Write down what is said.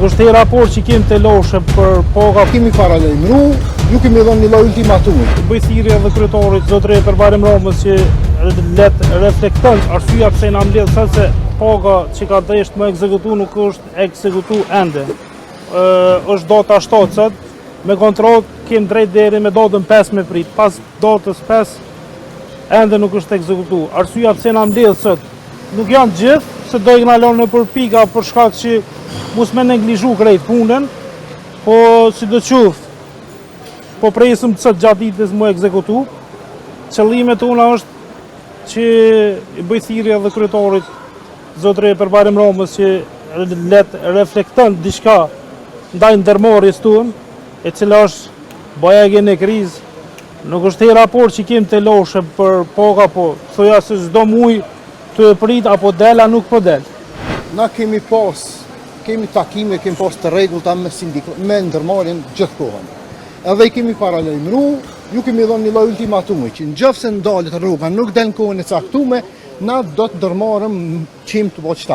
Nuk është e raport që kemi të loshe për paga. Kemi paralajmëru, ju kemi dhënë një lloj ultimatumi. Bëjthirja dhe kryetorit zotëri Përvarim Ramës që let reflekton arsyeja pse na mbledh sot se paga që ka dësht më ekzekutu nuk është ekzekutu ende. Është data 7 sot, me kontroll kemi drejt deri me datën 5 me prit. Pas datës 5 ende nuk është ekzekutu. Arsyeja pse na mbledh sot nuk janë gjithë, se do i na lënë për pika për shkak që mos me neglizhu krejt punën, po sidoqoftë po presim sot gjatë ditës më ekzekutu. Qëllimet tona është që bëjthirja dhe kryetorit zotëri Përvarim Ramës që let reflekton diçka ndaj ndërmarrjes tonë, e cila është bajegjen e krizë. Nuk është e raport që kemi të loshe për paga, po thoja se çdo muaj të prit apo del a nuk po del. Na kemi takime, kemi pas të rregullta me ndërmarrjen gjithë kohën. Edhe i kemi paralajmëru, ju kemi dhënë një lloj ultimatumi që nëse ndalet rruga nuk del në kohën e caktuar, na do të ndërmarrim çim të boçtash.